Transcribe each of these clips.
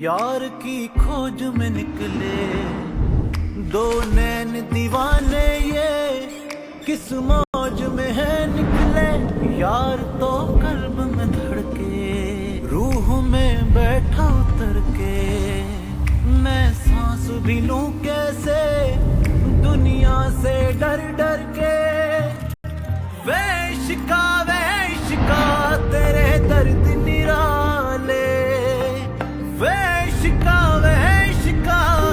यार की खोज में निकले दो नैन दीवाने, ये किस मौज में है निकले। यार तो कल्ब में धड़के, रूह में बैठा उतर के, मैं सांस भी लूं कैसे दुनिया से डर डर के। वे इश्का तेरे दर्द निराले, वे इश्का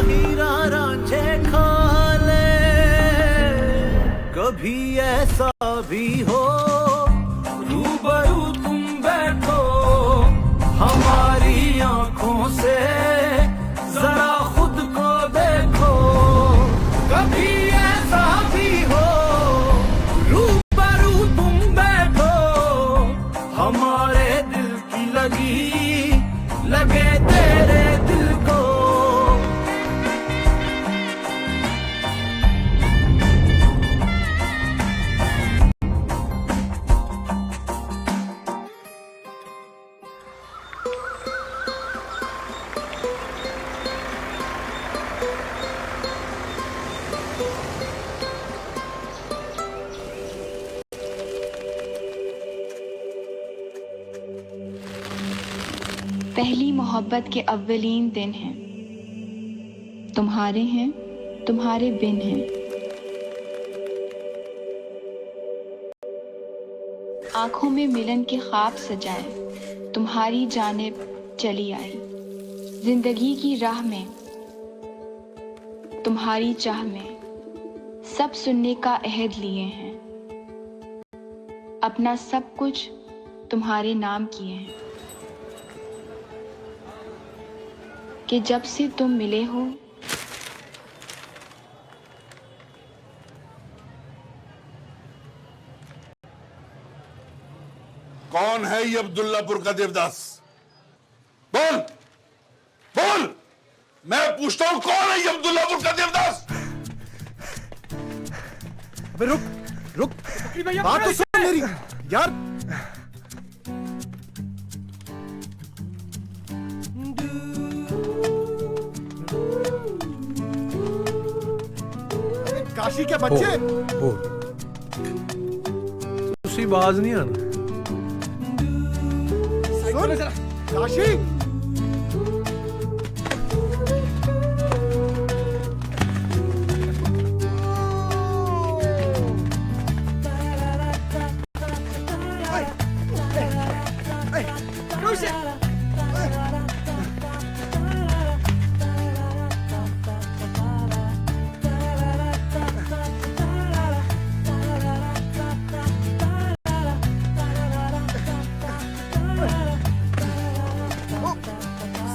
हीरा रांझे खाले। कभी ऐसा भी हो रूबरू तुम बैठो, हमारी आंखों से जरा खुद को देखो। कभी ऐसा भी हो रूबरू तुम बैठो, हमारे दिल की लगे तेरे दिल को। पहली मोहब्बत के अव्वलीन दिन हैं, तुम्हारे हैं तुम्हारे बिन हैं। आंखों में मिलन के ख्वाब सजाए, तुम्हारी जानिब चली आई। जिंदगी की राह में तुम्हारी चाह में सब सुनने का अहद लिए हैं। अपना सब कुछ तुम्हारे नाम किए हैं कि जब से तुम मिले हो कौन है ये अब्दुल्लापुर का देवदास? बोल बोल, मैं पूछता हूं कौन है ये अब्दुल्लापुर का देवदास? अबे रुक रुक, बात तो सुन मेरी यार। काशी के बच्चे तुसी बाज नहीं आना। सुन काशी,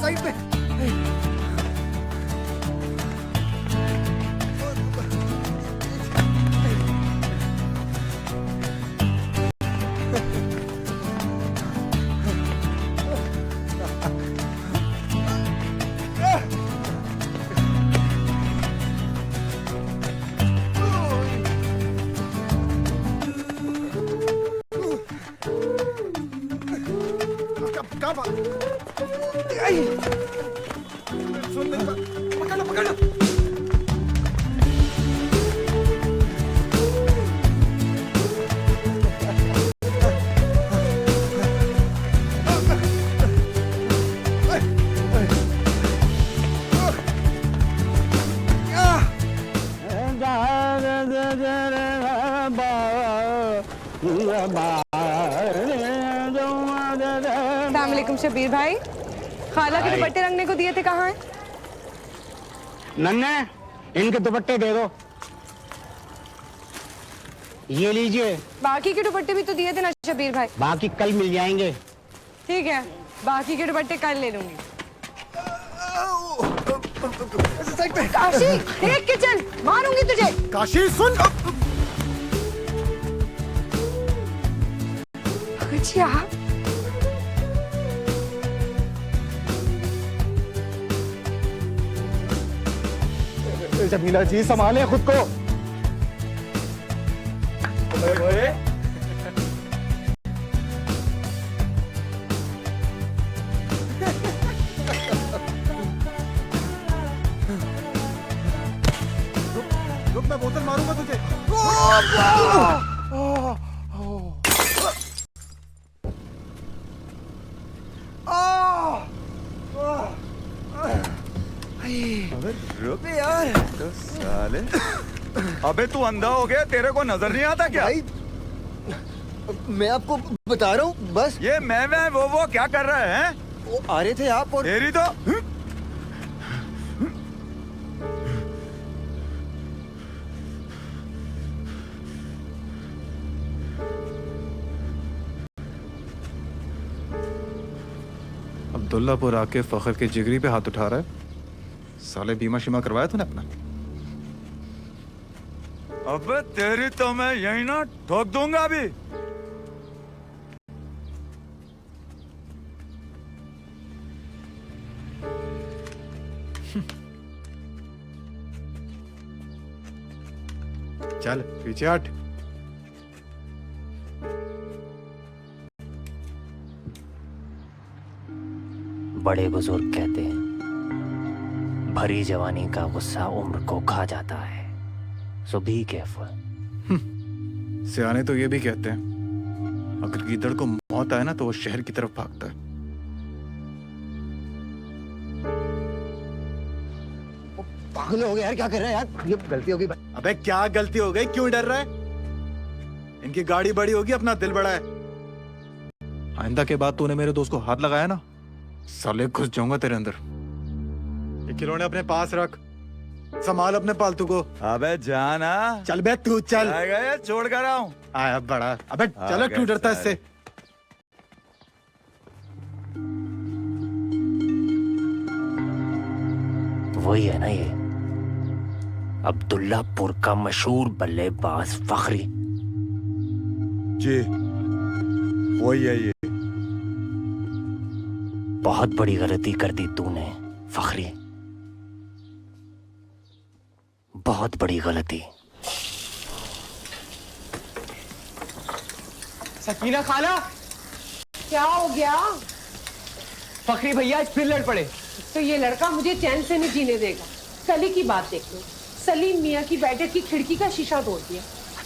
साइड में। सुन मेरी बात, पकड़ लो पकड़ लो। अस्सलामुअलैकुम शबीर भाई, खाला के दुपट्टे रंगने को दिए थे, कहाँ हैं? नन्हे, इनके दुपट्टे दे दो। ये लीजिए। बाकी के दुपट्टे भी तो दिए थे ना शबीर भाई। बाकी कल मिल जाएंगे। ठीक है, बाकी के दुपट्टे कल ले लूंगी। काशी देख के चल, मारूंगी तुझे। काशी सुन। अच्छी आप जमीला जी संभाले खुद को। रुक यार तो साले। अबे तू अंधा हो गया, तेरे को नजर नहीं आता क्या? भाई मैं आपको बता रहा हूँ बस। ये मैं वो क्या कर रहा है? वो आ रहे थे आप और तेरी तो अब्दुल्लापुर आके फखर के जिगरी पे हाथ उठा रहा है। साले बीमा शीमा करवाया तूने अपना? अबे तेरी तो मैं यही ना ठोक दूंगा अभी। चल पीछे हट। बड़े बुजुर्ग कहते हैं भरी जवानी का गुस्सा उम्र को खा जाता है, सो बी केयरफुल। सियाने तो ये भी कहते हैं अगर गीदड़ को मौत आए ना तो वो शहर की तरफ भागता है। पागल हो गया यार, क्या कर रहा है यार? ये गलती हो गई भाई। अबे क्या गलती हो गई, क्यों डर रहा है? इनकी गाड़ी बड़ी होगी, अपना दिल बड़ा है। आइंदा के बाद तूने मेरे दोस्त को हाथ लगाया ना, साले घुस जाऊंगा तेरे अंदर। ये खिलौने अपने पास रख, संभाल अपने पालतू को। अबे जाना। चल बे तू चल। आएगा ये छोड़ कर आऊं। आया बड़ा। अबे चलो, क्यों डरता है इससे? वही है ना ये अब्दुल्लापुर का मशहूर बल्लेबाज फखरी। जी वही है ये। बहुत बड़ी गलती कर दी तूने फखरी, बहुत बड़ी गलती। सकीना खाला, क्या हो गया? फखरी भैया आज फिर लड़ पड़े। तो ये लड़का मुझे चैन से नहीं जीने देगा। कल की बात देख लो, सलीम मियाँ की बैठक की खिड़की का शीशा तोड़ दिया।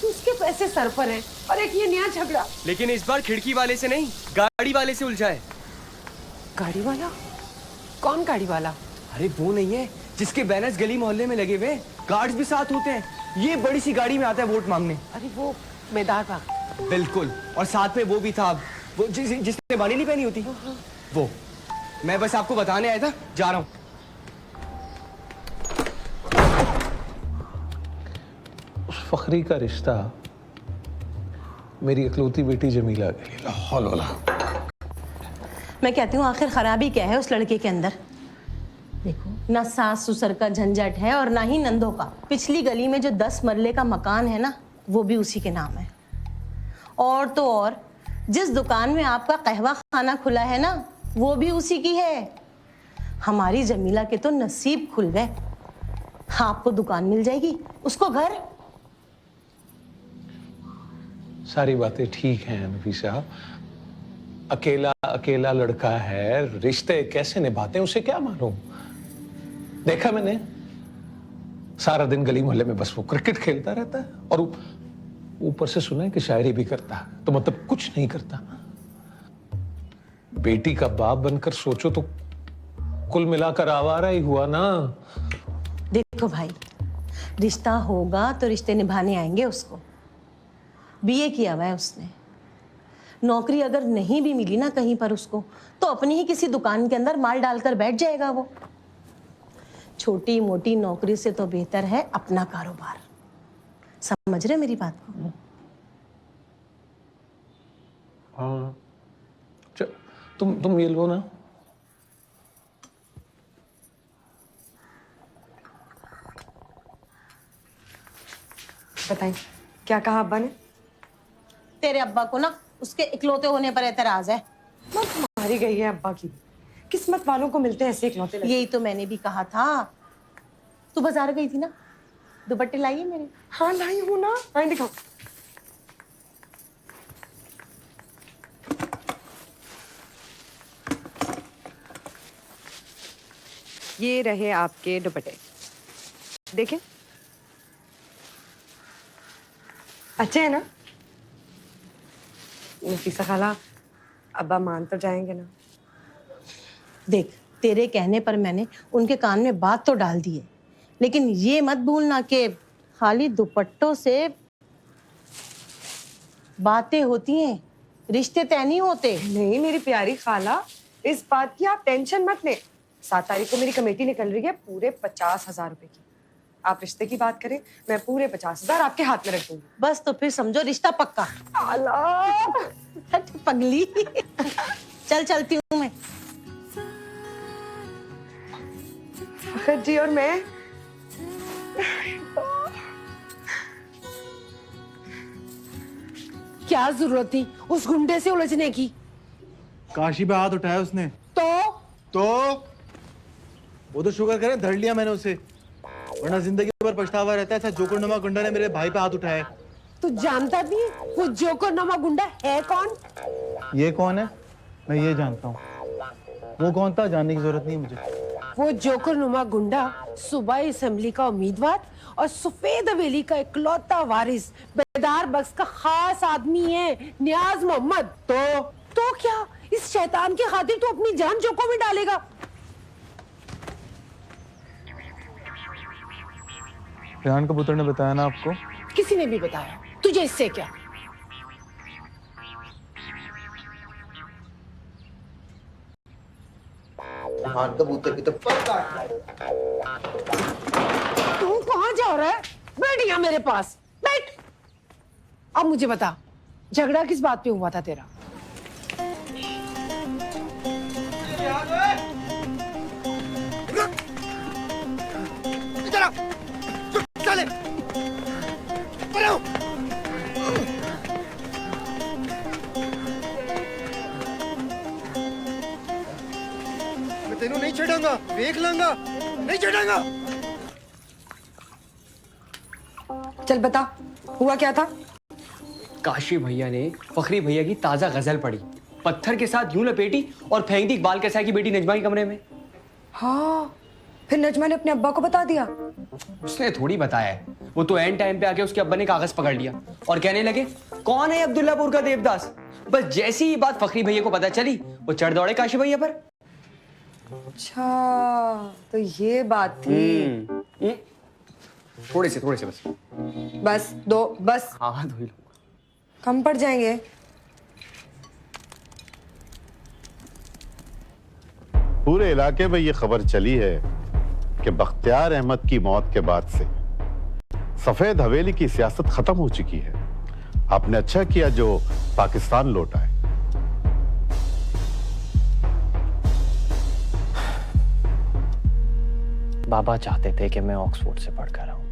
उसके पैसे सर पर हैं और एक ये नया झगड़ा। लेकिन इस बार खिड़की वाले से नहीं, गाड़ी वाले से उलझा है। गाड़ी वाला? कौन गाड़ी वाला? अरे वो नहीं है जिसके बैनर्स गली मोहल्ले में लगे हुए, गार्ड्स भी साथ होते हैं। ये बड़ी सी गाड़ी में आता है वोट मांगने। अरे वो मैदार बाग। बिल्कुल, और साथ में वो भी था, वो जिसने बानी नहीं पहनी होती वो। मैं बस आपको बताने आया था, जा रहा हूं। उस फखरी का रिश्ता मेरी इकलौती बेटी जमीला के लिए। लाहौल वाला। मैं कहती हूँ आखिर खराबी क्या है उस लड़के के अंदर? देखो, ना सास ससुर का झंझट है और ना ही नंदों का। पिछली गली में जो 10 मरले का मकान है ना, वो भी उसी के नाम है। और तो और जिस दुकान में आपका कहवा खाना खुला है ना, वो भी उसी की है। हमारी जमीला के तो नसीब खुल गए। आपको दुकान मिल जाएगी, उसको घर। सारी बातें ठीक हैं नफीसा, अकेला अकेला लड़का है, रिश्ते कैसे निभाते हैं उसे क्या मालूम। देखा मैंने, सारा दिन गली मोहल्ले में बस वो क्रिकेट खेलता रहता है और ऊपर से सुना है कि शायरी भी करता है, तो मतलब कुछ नहीं करता। बेटी का बाप बनकर सोचो तो कुल मिलाकर आवारा ही हुआ ना। देखो भाई, रिश्ता होगा तो रिश्ते निभाने आएंगे उसको। बीए किया हुआ है उसने, नौकरी अगर नहीं भी मिली ना कहीं पर उसको, तो अपनी ही किसी दुकान के अंदर माल डालकर बैठ जाएगा वो। छोटी मोटी नौकरी से तो बेहतर है अपना कारोबार। समझ रहे मेरी बात को? हाँ, तुम ये लो ना। बताइए, क्या कहा अब्बा ने? तेरे अब्बा को ना उसके इकलौते होने पर एतराज है। मत मारी गई है अब्बा की। किस्मत वालों को मिलते हैं ऐसे इकलौते। यही तो मैंने भी कहा था। तू बाजार गई थी ना, दुपट्टे लाई है मेरे? हाँ लाई हूँ ना, आए दिखाओ। ये रहे आपके दुपट्टे, देखें। अच्छे है ना नफीसा खाला? अब्बा मान तो जाएंगे ना? देख, तेरे कहने पर मैंने उनके कान में बात तो डाल दी है, लेकिन ये मत भूलना कि खाली दुपट्टों से बातें होती हैं, रिश्ते तय नहीं होते। नहीं मेरी प्यारी खाला, इस बात की आप टेंशन मत ले। 7 तारीख को मेरी कमेटी निकल रही है पूरे 50,000 रुपए की। आप रिश्ते की बात करें, मैं पूरे 50,000 आपके हाथ में रख दूंगी। बस तो फिर समझो रिश्ता पक्का। हट पगली। चल चलती हूँ मैं। फखर जी और मैं क्या जरूरत थी उस गुंडे से उलझने की? काशी पे हाथ उठाया उसने तो वो तो शुक्र करे धड़ लिया मैंने उसे, वरना जिंदगी भर पछतावा रहता है। ऐसा जोकरनुमा गुंडा ने मेरे भाई पे हाथ उठाया। तू जानता भी है वो जोकरनुमा गुंडा है कौन? ये कौन है? मैं ये जानता हूँ। वो कौन था जानने की जरूरत नहीं मुझे। वो जोकरनुमा गुंडा सूबाई असेंबली का उम्मीदवार और सफेद हवेली का इकलौता वारिस बेदार बख्श का खास आदमी है, नियाज मोहम्मद। तो क्या इस शैतान की खातिर तू अपनी जान जोखिम में डालेगा? रेहान कबूतर ने बताया ना आपको? किसी ने भी बताया, तुझे इससे क्या? रेहान कबूतर की तो तू कहाँ जा रहा है? बैठ यहाँ मेरे पास, बैठ। अब मुझे बता, झगड़ा किस बात पे हुआ था तेरा? मैं तेनू नहीं छेड़ूंगा, देख लूंगा, नहीं छेड़ूंगा। चल बता, हुआ क्या था? काशी भैया ने फखरी भैया की ताजा गजल पढ़ी, पत्थर के साथ यूं लपेटी और फेंक दी इकबाल कैसा की बेटी नजमा के कमरे में। हाँ, फिर नजमा ने अपने अब्बा को बता दिया? उसने थोड़ी बताया है, वो तो एंड टाइम पे आके उसके अब्बा ने कागज पकड़ लिया और कहने लगे कौन है अब्दुल्लापुर का देवदास। बस जैसी ही बात फखरी भैया को पता चली, वो चढ़ दौड़े काशी भैया पर। अच्छा, तो ये बात थी। थोड़े से बस। बस दो, बस। हाँ धो ही लूंगा। कम पड़ जाएंगे। पूरे इलाके में ये खबर चली है कि बख्तियार अहमद की मौत के बाद से सफेद हवेली की सियासत खत्म हो चुकी है। आपने अच्छा किया जो पाकिस्तान लौट आए। बाबा चाहते थे कि मैं ऑक्सफोर्ड से पढ़कर आऊं,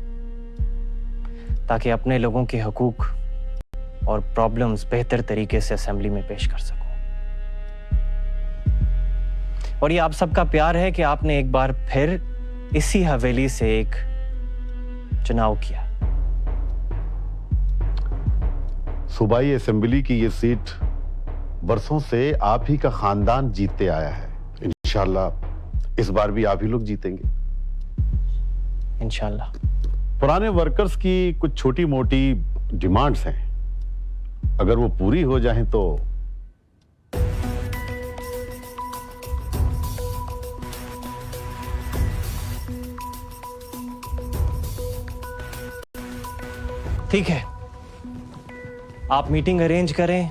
ताकि अपने लोगों के हुकूक और प्रॉब्लम्स बेहतर तरीके से असेंबली में पेश कर सकूं। और ये आप सबका प्यार है कि आपने एक बार फिर इसी हवेली से एक चुनाव किया। सूबाई असेंबली की ये सीट बरसों से आप ही का खानदान जीतते आया है। इंशाल्लाह इस बार भी आप ही लोग जीतेंगे। इंशाल्लाह। पुराने वर्कर्स की कुछ छोटी मोटी डिमांड्स हैं, अगर वो पूरी हो जाएं तो ठीक है, आप मीटिंग अरेंज करें,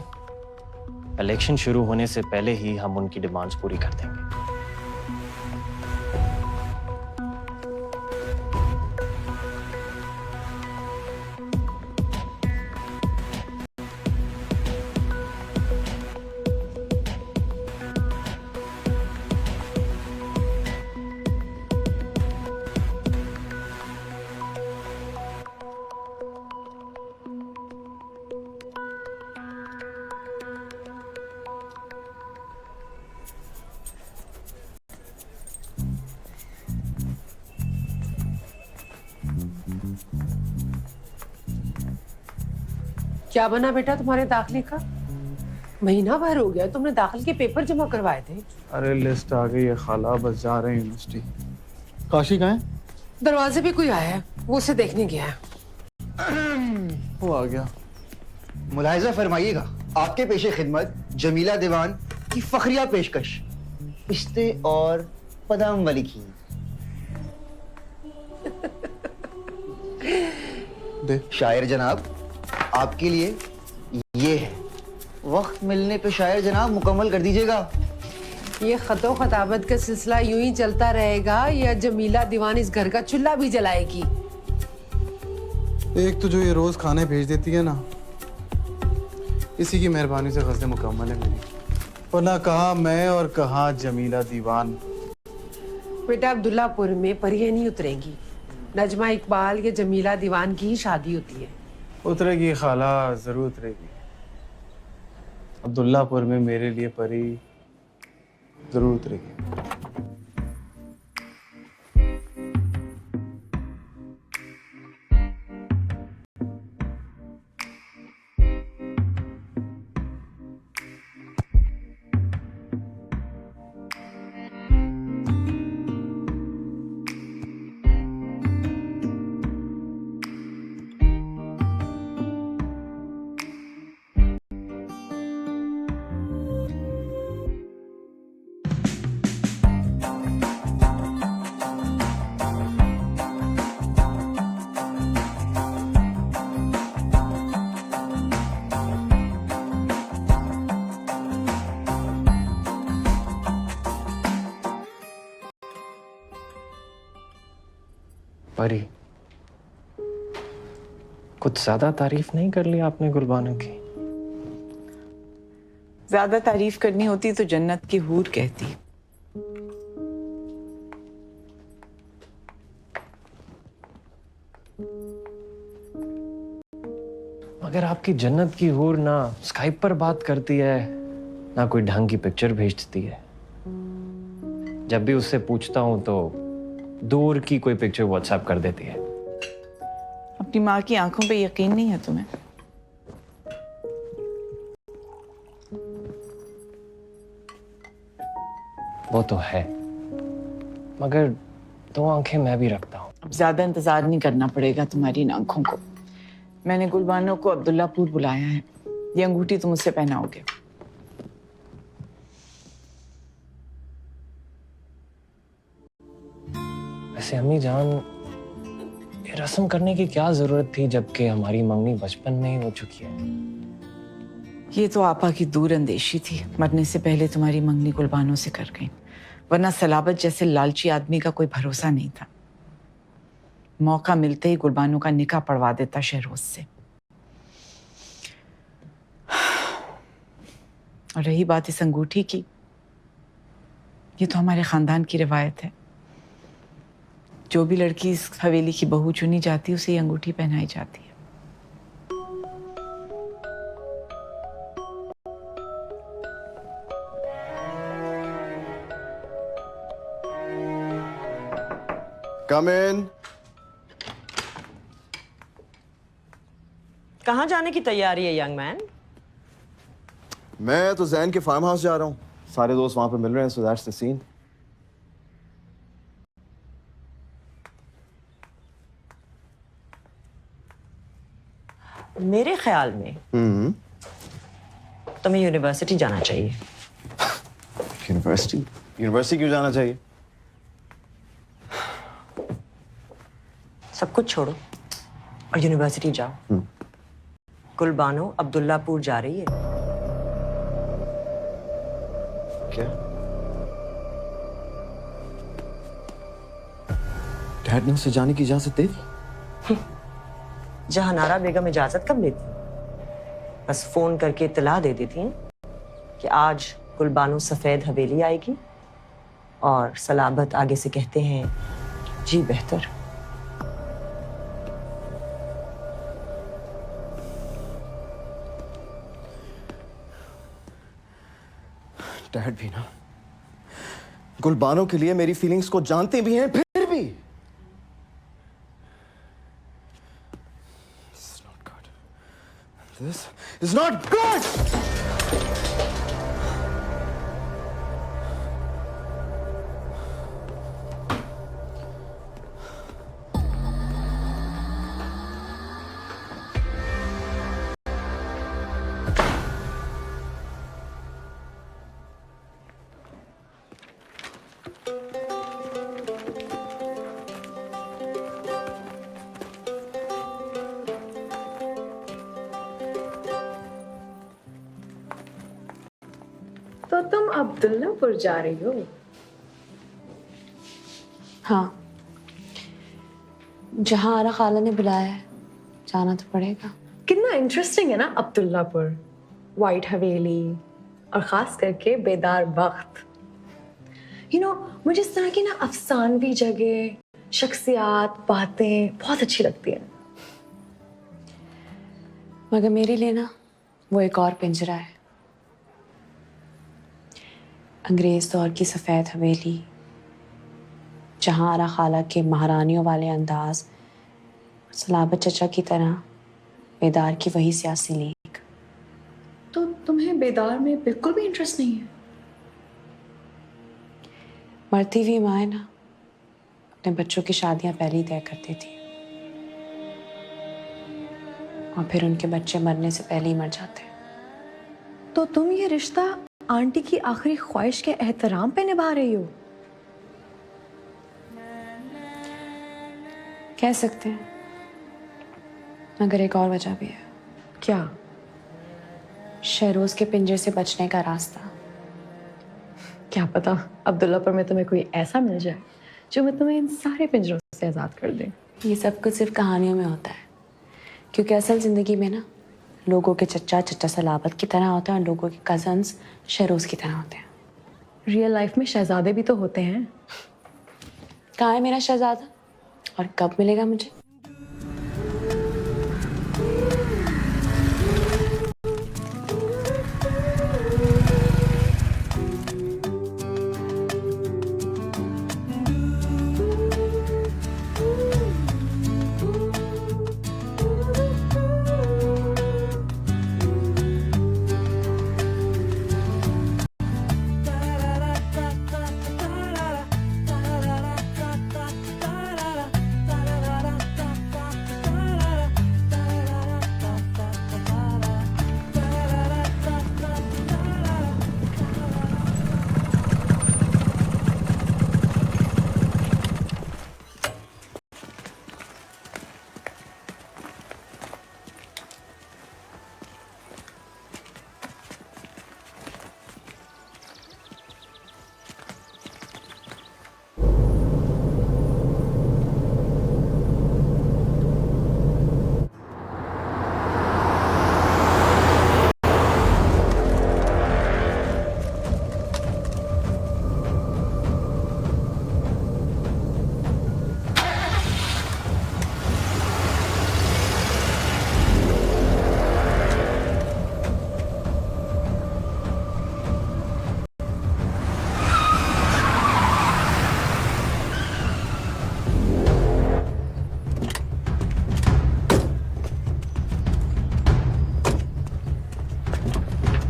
इलेक्शन शुरू होने से पहले ही हम उनकी डिमांड्स पूरी कर देंगे। क्या बना बेटा तुम्हारे दाखिले का? महीना भर हो गया, तुमने दाखिल के पेपर जमा करवाए थे। अरे लिस्ट आ गई है खाला, बस जा रहे हैं यूनिवर्सिटी। काशी कहाँ है? दरवाजे पे कोई आया है, वो उसे देखने गया है। वो आ गया। मुलाहिजा फरमाइएगा, आपके पेशे खिदमत जमीला दीवान की फखरिया पेशकश, पिस्ते और बादाम वाली खीर। शायर जनाब, आपके लिए ये है। वक्त मिलने पे शायर जनाब मुकम्मल कर दीजिएगा। ये खतो खताबत का सिलसिला यूं ही चलता रहेगा या जमीला दीवान इस घर का चूल्हा भी जलाएगी? एक तो जो ये रोज खाने भेज देती है ना, इसी की मेहरबानी से गज़लें मुकम्मल है मेरी। वरना कहाँ मैं और कहाँ जमीला दीवान। बेटा अब्दुल्लापुर में परियां नहीं उतरेंगी। नजमा इकबाल या जमीला दीवान की ही शादी होती है। उतरेगी खाला, जरूर उतरेगी। अब्दुल्लापुर में मेरे लिए परी जरूर उतरेगी। परी, कुछ ज्यादा तारीफ नहीं कर ली आपने गुलबानो की? ज्यादा तारीफ करनी होती तो जन्नत की हूर कहती। मगर आपकी जन्नत की हूर ना स्काइप पर बात करती है, ना कोई ढंग की पिक्चर भेजती है। जब भी उससे पूछता हूं तो दूर की कोई पिक्चर व्हाट्सएप कर देती है। अपनी माँ की आंखों पे यकीन नहीं है तुम्हें? वो तो है, मगर दो आंखें मैं भी रखता हूँ। अब ज्यादा इंतजार नहीं करना पड़ेगा तुम्हारी इन आंखों को। मैंने गुलबानो को अब्दुल्लापुर बुलाया है। ये अंगूठी तुम उससे पहनाओगे। वैसे अम्मी जान, ये रस्म करने की क्या जरूरत थी जबकि हमारी मंगनी बचपन में ही हो चुकी है? ये तो आपा की दूर अंदेशी थी। मरने से पहले तुम्हारी मंगनी गुलबानो से कर गई, वरना सलाबत जैसे लालची आदमी का कोई भरोसा नहीं था। मौका मिलते ही गुलबानो का निकाह पढ़वा देता शहरोज से। और रही बात इस अंगूठी की, ये तो हमारे खानदान की रिवायत है। जो भी लड़की इस हवेली की बहू चुनी जाती है, उसे ये अंगूठी पहनाई जाती है। कम इन। कहाँ जाने की तैयारी है यंग मैन? मैं तो जैन के फार्म हाउस जा रहा हूँ। सारे दोस्त वहां पे मिल रहे हैं, सो दैट्स द सीन। मेरे ख्याल में तुम्हें यूनिवर्सिटी जाना चाहिए। यूनिवर्सिटी? यूनिवर्सिटी क्यों जाना चाहिए? सब कुछ छोड़ो और यूनिवर्सिटी जाओ। गुलबानो अब्दुल्लापुर जा रही है। क्या? डैड ने उसे जाने की इजाजत दे दी? जहानारा बेगम इजाजत कब लेती? बस फोन करके इत्तला दे देती हैं कि आज गुलबानो सफेद हवेली आएगी, और सलाबत आगे से कहते हैं जी बेहतर। डैड भी ना गुलबानो के लिए मेरी फीलिंग्स को जानते भी हैं, फिर भी This is not good! तुम अब्दुल्लापुर जा रही हो? हाँ, जहाँ आरा खाला ने बुलाया है जाना तो पड़ेगा। कितना इंटरेस्टिंग है ना अब्दुल्लापुर, वाइट हवेली और खास करके बेदार बख्त। मुझे इस तरह की ना अफसानवी जगह, शख्सियात, बातें बहुत अच्छी लगती हैं। मगर मेरे लिए ना वो एक और पिंजरा है। अंग्रेज दौर की सफ़ेद हवेली, जहाँ आरा खाला के महारानियों वाले अंदाज, सलाबत चचा की तरह बेदार की वही सियासी लीग। तो तुम्हें बेदार में बिल्कुल भी इंटरेस्ट नहीं है? मरती हुई माँ ना अपने बच्चों की शादियां पहले ही तय करती थी और फिर उनके बच्चे मरने से पहले ही मर जाते। तो तुम ये रिश्ता आंटी की आखिरी ख्वाहिश के एहतराम पे निभा रही हो? कह सकते हैं, मगर एक और वजह भी है। क्या? शहरोज के पिंजरे से बचने का रास्ता। क्या पता अब्दुल्लापुर में तुम्हें कोई ऐसा मिल जाए जो मैं तुम्हें इन सारे पिंजरों से आजाद कर दे। ये सब कुछ सिर्फ कहानियों में होता है, क्योंकि असल जिंदगी में ना लोगों के चचा चचा सलाबत की तरह होते हैं और लोगों के कजन्स शहरोज की तरह होते हैं। रियल लाइफ में शहजादे भी तो होते हैं। कहाँ है मेरा शहजादा और कब मिलेगा मुझे?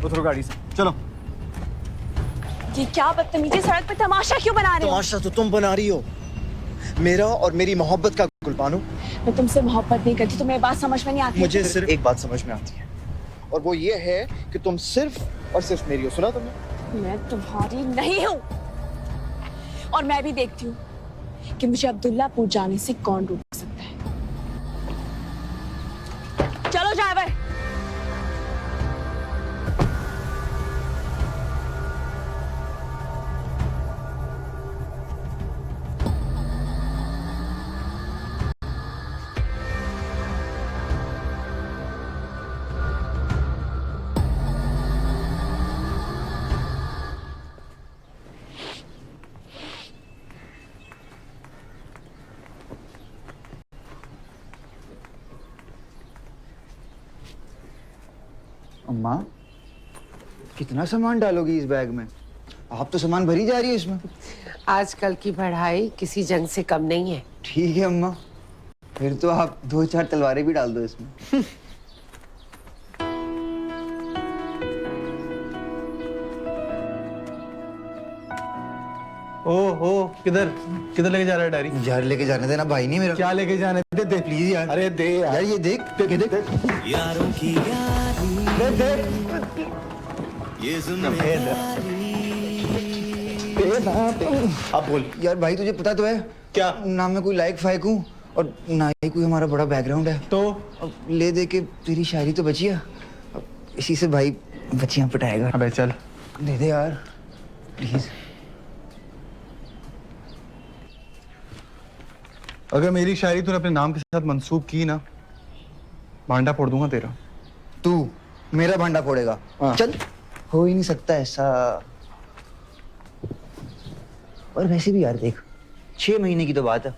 उतरो गाड़ी से, चलो। ये क्या बदतमीजी, सड़क पे तमाशा क्यों बना रहे हो? तमाशा तो तुम बना रही हो, मेरा और मेरी मोहब्बत का। गुलबानो, मैं तुमसे मोहब्बत नहीं करती, तुम्हें बात समझ में नहीं आती। मुझे सिर्फ एक बात समझ में आती है, और वो ये है कि तुम सिर्फ और सिर्फ मेरी हो। सुना तुमने? मैं तुम्हारी नहीं हूँ, और मैं भी देखती हूँ कि मुझे अब्दुल्लापुर जाने से कौन रोक सकता है। चलो ड्राइवर। अम्मा, कितना सामान डालोगी इस बैग में? आप तो सामान भरी जा रही है इसमें। आजकल की पढ़ाई किसी जंग से कम नहीं है। ठीक है अम्मा, फिर तो आप 2-4 तलवारें भी डाल दो इसमें। ओ किधर किधर लेके जा रहा है डायरी? यार लेके जाने देना, भाई नहीं मेरा। क्या लेके जाने दे प्लीज यार। अरे दे यार, ये देख देख यारों की यारी ये अब बोल यार। भाई तुझे पता तो है क्या? ना मैं कोई लायक फायक हूँ और ना ही कोई हमारा बड़ा बैकग्राउंड है। तो अब ले दे के तेरी शायरी तो बची है, अब इसी से भाई बच्चियां पटाएगा। अबे चल, दे दे यार प्लीज। अगर मेरी शायरी तूने अपने नाम के साथ मंसूब की ना, भांडा फोड़ दूंगा तेरा। तू मेरा भांडा फोड़ेगा? चल, हो ही नहीं सकता ऐसा। और वैसे भी यार देख, 6 महीने की तो बात है,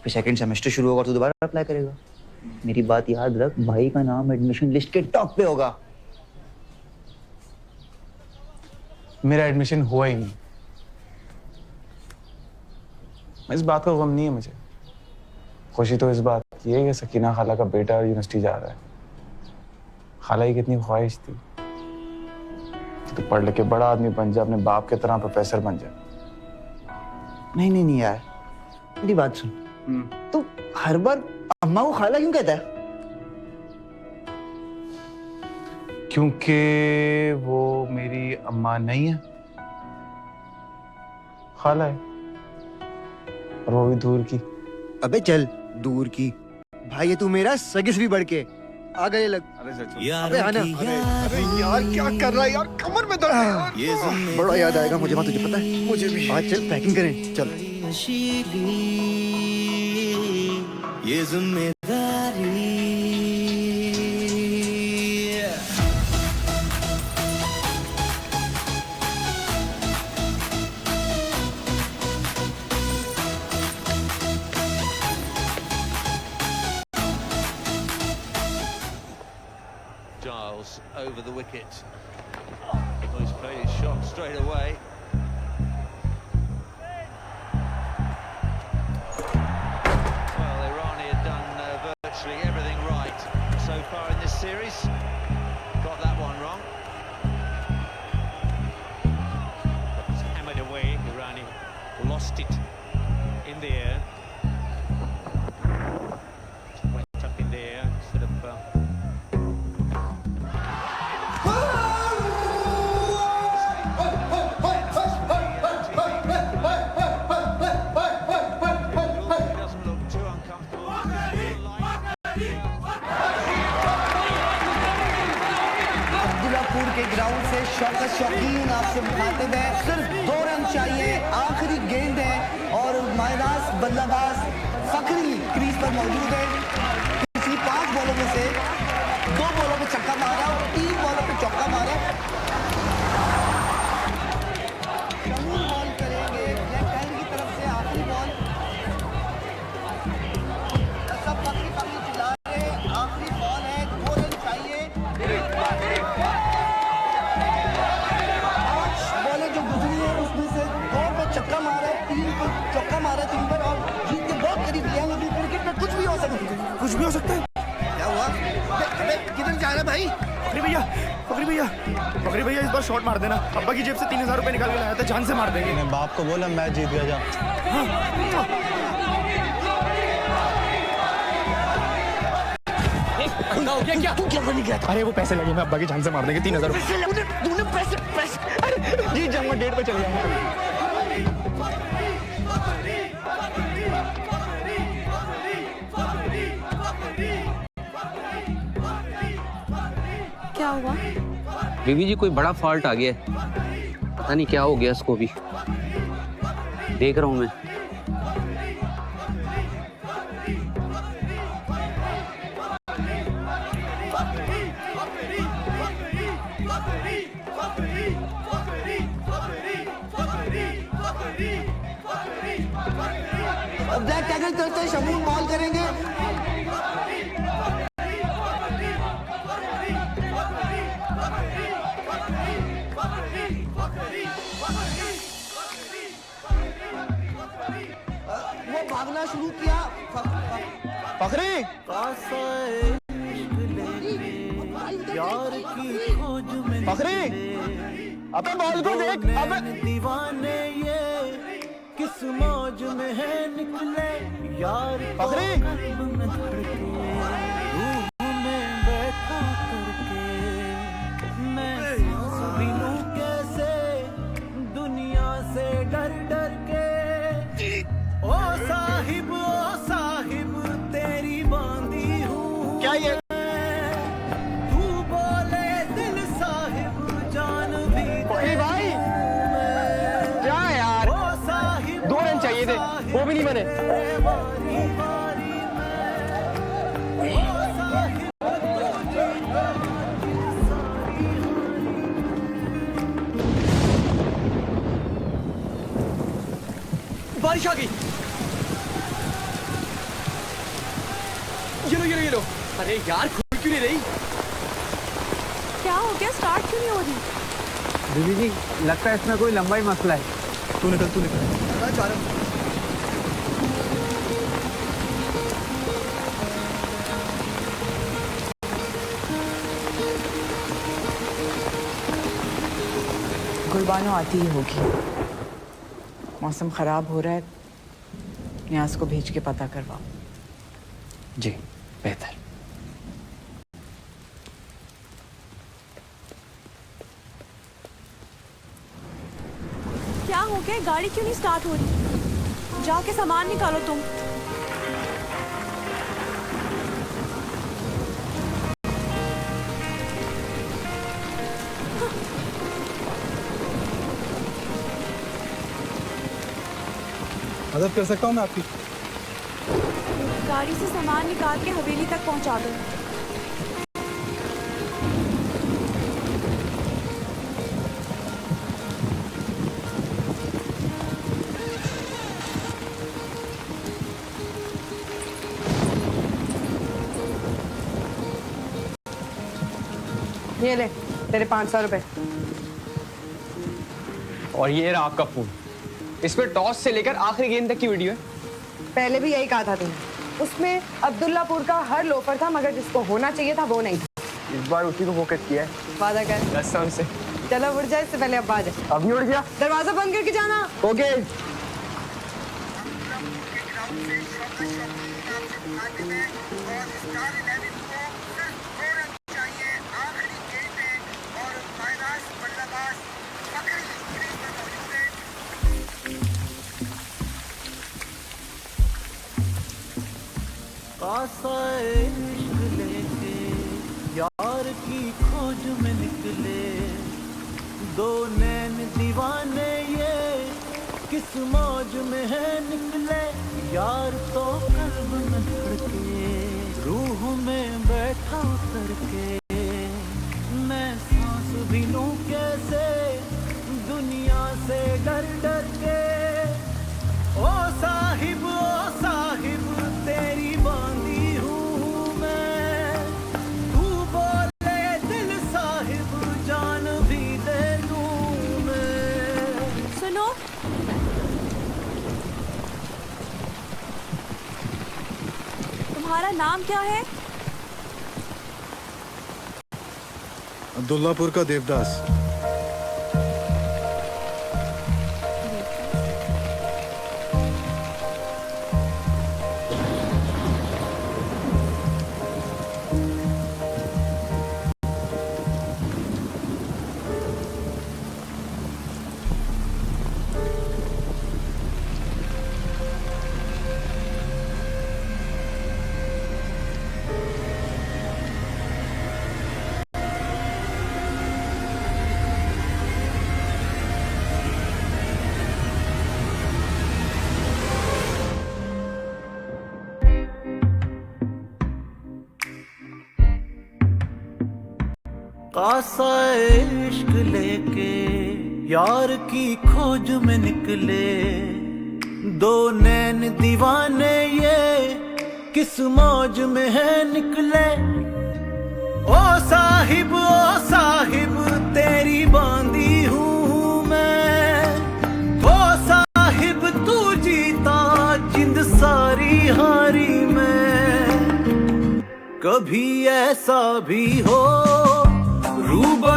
फिर सेकंड सेमेस्टर शुरू होगा तो दोबारा अप्लाई करेगा। मेरी बात याद रख, भाई का नाम एडमिशन लिस्ट के टॉप पे होगा। मेरा एडमिशन हुआ ही नहीं। इस बात का गम नहीं है मुझे, खुशी तो इस बात की है कि सकीना खाला का बेटा यूनिवर्सिटी जा रहा है। खाला की कितनी ख्वाहिश थी कि तू पढ़ लिख के बड़ा आदमी बन जा, अपने बाप के तरह प्रोफेसर बन जा। नहीं नहीं नहीं यार, मेरी बात सुन। तू हर बार अम्मा को खाला क्यों कहता है? क्योंकि वो मेरी अम्मा नहीं है, खाला है, और वो भी दूर की। अबे चल, दूर की भाई है तू मेरा, सगे से भी बढ़ के। आ गए लग। अबे आना। अरे यार क्या कर रहा है यार, कमर में दर्द है यार। बड़ा याद आएगा मुझे, वहां तुझे पता है? मुझे भी। आज चल पैकिंग करें, चल। ये जिम्मेदारी Giles over the wicket. Well, he's played his shot straight away. Well, Irani had done virtually everything right so far in this series. Got that one wrong. It's hammered away. Irani lost it in the air. Went up in the air instead of. Abdullapur के ground से शौकत शौकीन आपसे मुखातिब है। सिर्फ 2 run चाहिए, आखिरी गेंद है और मायनास बल्लेबाज फखरी क्रीज पर मौजूद है। पिछली 5 बॉलों में से 2 बॉलों पे छक्का मारा और 3 बॉलों पे चौका मारा। बॉल करेंगे लेफ्ट हैंड की तरफ से, आखिरी बॉल। सब फखरी फखरी चिल्ला रहे, आखिरी बॉल है, 2 रन चाहिए। छक्का मारा है, 3 पर चौका मारा है, 3 पर, और जीत के बहुत करीब गया। लेकिन क्रिकेट में कुछ भी हो सकता है, कुछ भी हो सकता है। क्या हुआ? किधर जा रहा है भाई? फखरी भैया, फखरी भैया, फखरी भैया इस बार शॉट मार देना। अब्बा की जेब से 3000 रुपए निकाल के लाया था, जान से मार देंगे। मैं बाप को बोला मैच जीत गया। जा क्या तू क्या करने गया था? अरे वो पैसे लगे, मैं अब्बा की जान से मार देंगे। 3000 रुपए। तूने पैसे अरे जीत जाऊंगा, 1:30 पे चले जाऊंगा। क्या हुआ? बीबी जी कोई बड़ा फॉल्ट आ गया है, पता नहीं क्या हो गया इसको भी, देख रहा हूं मैं। ब्लैक टैकल करते शमून बॉल करेंगे। वो भागना शुरू किया। फखरी फखरी, अबे बॉल को देख। अबे दीवाने ये किस मौज में है निकले यार, फखरी बैठा करके मैं सांस भी लूं कैसे दुनिया से डर डर के। ओ साहिब तेरी बांधी हूँ। क्या ये? तू बोले दिल साहिब जान भी वो भी नहीं बने। बारिश आ गई। ये लो। अरे यार खुल क्यों नहीं रही? क्या हो गया? स्टार्ट क्यों नहीं हो रही? दीदी जी लगता है इसमें कोई लंबाई मसला है। तू निकल। गुलबानो आती ही होगी। मौसम खराब हो रहा है, न्याज को भेज के पता करवाओ। जी बेहतर। क्या हो गया? गाड़ी क्यों नहीं स्टार्ट हो रही? जाके सामान निकालो तुम। मदद कर सकता हूँ मैं आपकी? गाड़ी से सामान निकाल के हवेली तक पहुंचा दो। ये ले तेरे 500 रुपए। और ये रहा आपका फोन। इसमें टॉस से लेकर आखिरी गेंद तक की वीडियो है। पहले भी यही कहा था तुमने। उसमें अब्दुल्लापुर का हर लोफर था, मगर जिसको होना चाहिए था वो नहीं था। इस बार उसी को फोकस किया है। वादा कर। कसम से। चलो उड़ जाए, इससे पहले अब्बा आ जाए। अभी उड़ गया। दरवाजा बंद करके जाना। ओके। आसा इश्क लेके यार की खोज में निकले, दो नैन दीवाने ये किस मौज में है निकले। यार तो कल्ब में धड़के, रूह में बैठा उतर के, मैं सांस भी लूं कैसे दुनिया से डर डर के। ओ साहिब तेरी बांधी हूँ मैं, तू बोले दिल साहिब जान भी दे दूँ मैं। सुनो, तुम्हारा नाम क्या है? अब्दुल्लापुर का देवदास। आसा इश्क लेके यार की खोज में निकले, दो नैन दीवाने ये किस मौज में है निकले। ओ साहिब तेरी बांधी हूँ मैं, ओ साहिब तू जीता जिंद सारी हारी मैं। कभी ऐसा भी हो रूबा